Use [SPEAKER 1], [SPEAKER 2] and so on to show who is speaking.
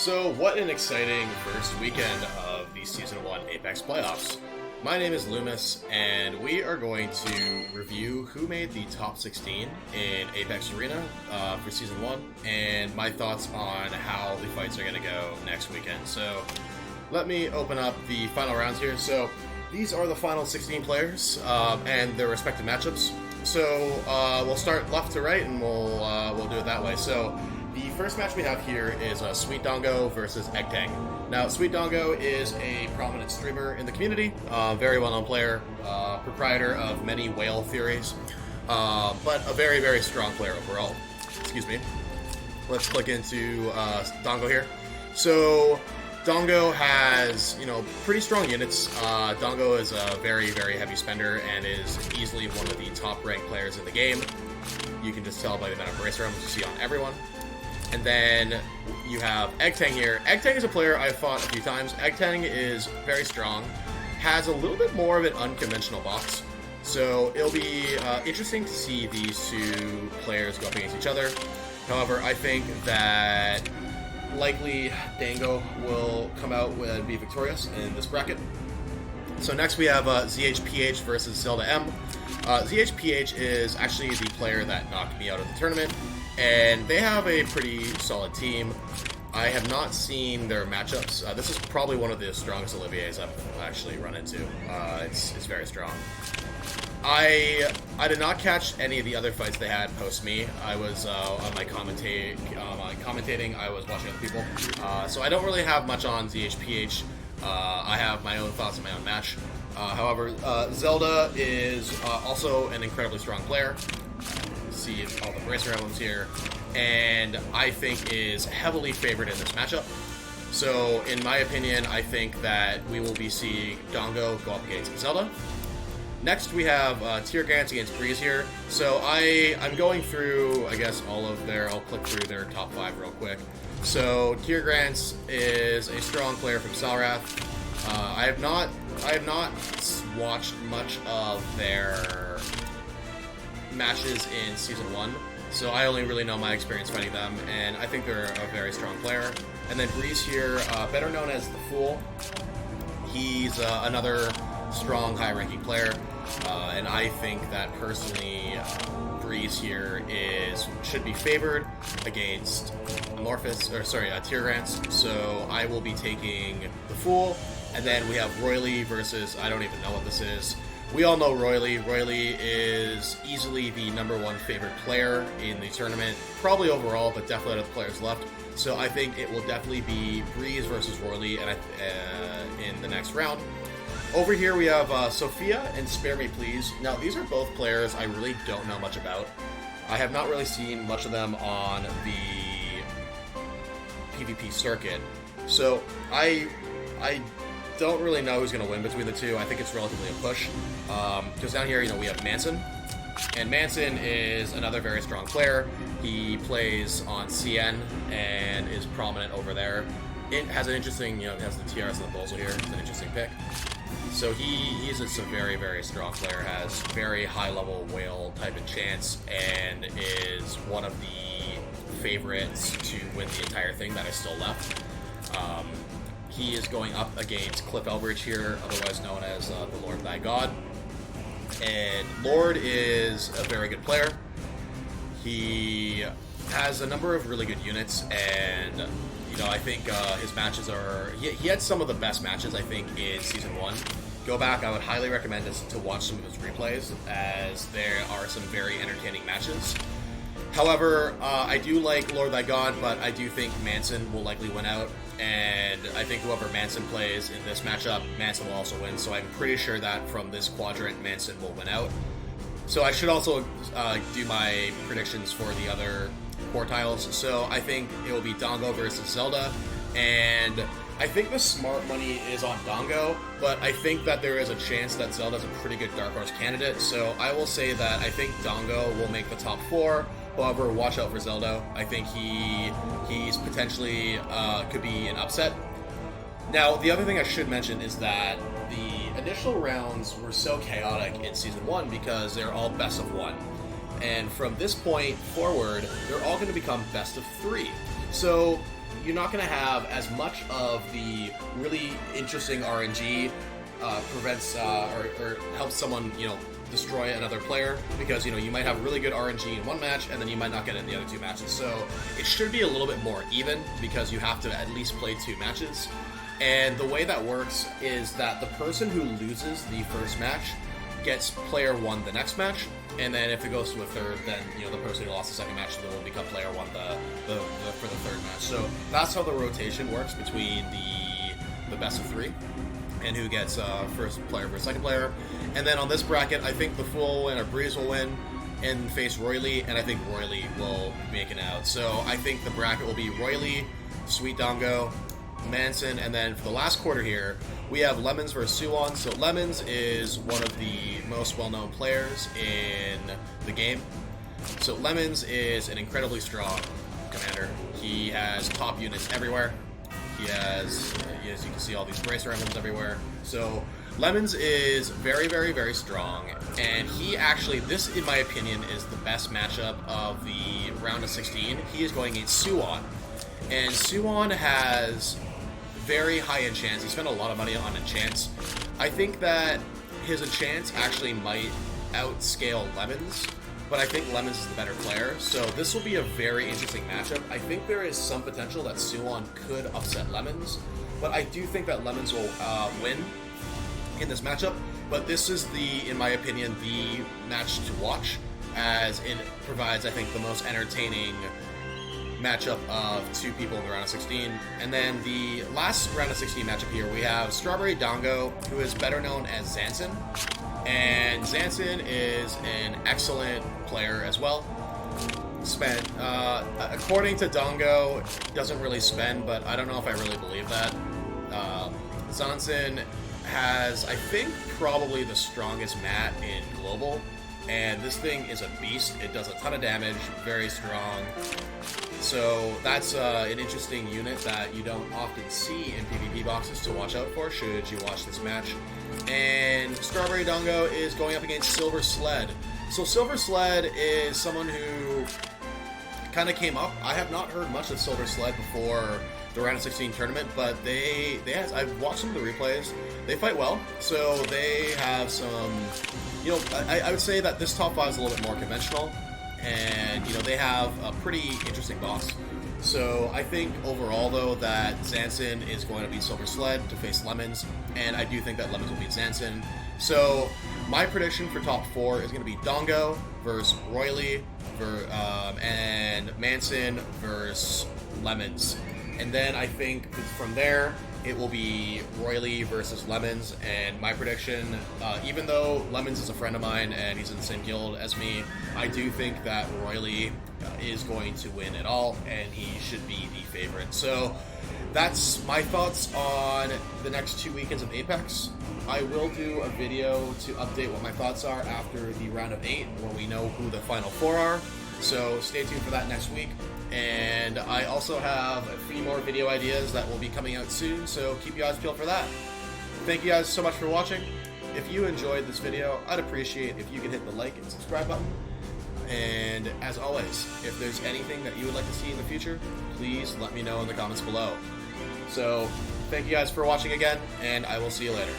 [SPEAKER 1] So, what an exciting first weekend of the Season 1 Apex playoffs. My name is Loomis, and we are going to review who made the top 16 in Apex Arena for Season 1, and my thoughts on how the fights are going to go next weekend. So, let me open up the final rounds here. So, these are the final 16 players and their respective matchups. So, we'll start left to right, and we'll do it that way. So, the first match we have here is Sweet Dongo versus Egg. Now, Sweet Dongo is a prominent streamer in the community, very well-known player, proprietor of many whale theories, but a very, very strong player overall. Excuse me. Let's click into Dongo here. So, Dongo has, pretty strong units. Dongo is a very, very heavy spender and is easily one of the top-ranked players in the game. You can just tell by the amount of brace rounds you see on everyone. And then you have Egg here. Egg is a player I've fought a few times. Egg is very strong, has a little bit more of an unconventional box. So it'll be interesting to see these two players go up against each other. However, I think that likely Dango will come out and be victorious in this bracket. So next we have ZHPH versus Zelda M. ZHPH is actually the player that knocked me out of the tournament, and they have a pretty solid team. I have not seen their matchups. This is probably one of the strongest Oliviers I've actually run into. It's very strong. I did not catch any of the other fights they had post me. I was on my commentating. I was watching other people, so I don't really have much on ZHPH. I have my own thoughts on my own match. However, Zelda is also an incredibly strong player. See all the bracer emblems here, and I think is heavily favored in this matchup. So, in my opinion, I think that we will be seeing Dongo go up against Zelda. Next, we have Teargrants against Breeze here. So, I'm going through, I guess, all of their. I'll click through their top 5 real quick. So, Teargrants is a strong player from Salrath. I have not watched much of their matches in Season 1, so I only really know my experience fighting them, and I think they're a very strong player. And then Breeze here, better known as the Fool. He's another strong, high-ranking player, and I think that personally, Breeze here should be favored against Teargrants, so I will be taking the Fool. And then we have Royally versus, I don't even know what this is. We all know Royally. Royally is easily the #1 favorite player in the tournament, probably overall, but definitely out of the players left. So I think it will definitely be Breeze versus Royally in the next round. Over here we have Sophia and Spare Me Please. Now these are both players I really don't know much about. I have not really seen much of them on the PvP circuit. So I don't really know who's going to win between the two. I think it's relatively a push. Because down here, we have Manson. And Manson is another very strong player. He plays on CN and is prominent over there. It has an interesting, has the TRS and the Bolzel here. It's an interesting pick. So he's a very, very strong player, has very high-level whale type of chance, and is one of the favorites to win the entire thing that is still left. He is going up against Cliff Elbridge here, otherwise known as the Lord Thy God. And Lord is a very good player. He has a number of really good units, and I think his matches are. He had some of the best matches, I think, in Season 1. Go back, I would highly recommend to watch some of his replays, as there are some very entertaining matches. However, I do like Lord Thy God, but I do think Manson will likely win out. And I think whoever Manson plays in this matchup, Manson will also win. So I'm pretty sure that from this quadrant, Manson will win out. So I should also do my predictions for the other quartiles. So I think it will be Dongo versus Zelda. And I think the smart money is on Dongo, but I think that there is a chance that Zelda's a pretty good Dark Horse candidate. So I will say that I think Dongo will make the top 4. However, watch out for Zelda. I think he's potentially could be an upset. Now, the other thing I should mention is that the initial rounds were so chaotic in Season 1 because they're all best of 1. And from this point forward, they're all going to become best of 3. So you're not going to have as much of the really interesting RNG prevents or helps someone, destroy another player, because you might have really good RNG in one match and then you might not get it in the other two matches. So it should be a little bit more even, because you have to at least play 2 matches. And the way that works is that the person who loses the first match gets player 1 the next match, and then if it goes to a third, then the person who lost the second match will become player 1 for the third match. So that's how the rotation works between the best of 3. And who gets first player versus second player. And then on this bracket, I think the Fool will win, or Breeze will win, and face Royally, and I think Royally will make it out. So I think the bracket will be Royally, Sweet Dongo, Manson, and then for the last quarter here, we have Lemons versus Suwon. So Lemons is one of the most well-known players in the game. So Lemons is an incredibly strong commander. He has top units everywhere. He has, as you can see, all these Bracer emblems everywhere. So Lemons is very, very, very strong, and he actually, this in my opinion, is the best matchup of the round of 16. He is going against Suwon, and Suwon has very high enchants. He spent a lot of money on enchants. I think that his enchants actually might outscale Lemons, but I think Lemons is the better player, so this will be a very interesting matchup. I think there is some potential that Suwon could upset Lemons, but I do think that Lemons will win in this matchup. But this is in my opinion, the match to watch, as it provides, I think, the most entertaining matchup of 2 people in the round of 16. And then the last round of 16 matchup here, we have Strawberry Dongo, who is better known as Zanson. And Zanson is an excellent player as well. Spent, according to Dongo, doesn't really spend, but I don't know if I really believe that. Zanson has, I think, probably the strongest mat in Global, and this thing is a beast. It does a ton of damage, very strong. So that's an interesting unit that you don't often see in PvP boxes to watch out for should you watch this match. And Strawberry Dongo is going up against Silver Sled. So Silver Sled is someone who kind of came up. I have not heard much of Silver Sled before the round of 16 tournament, but I've watched some of the replays. They fight well, so they have some, I would say that this top 5 is a little bit more conventional, and they have a pretty interesting boss. So I think overall, though, that Zanson is going to beat Silver Sled to face Lemons, and I do think that Lemons will beat Zanson. So my prediction for top 4 is going to be Dongo versus Royally, and Manson versus Lemons. And then I think from there, it will be Royally versus Lemons, and my prediction, even though Lemons is a friend of mine and he's in the same guild as me, I do think that Royally is going to win it all, and he should be the favorite. So that's my thoughts on the next 2 weekends of Apex. I will do a video to update what my thoughts are after the round of 8, when we know who the final 4 are. So stay tuned for that next week. And I also have a few more video ideas that will be coming out soon, so keep your eyes peeled for that. Thank you guys so much for watching. If you enjoyed this video, I'd appreciate if you could hit the like and subscribe button. And as always, if there's anything that you would like to see in the future, please let me know in the comments below. So thank you guys for watching again, and I will see you later.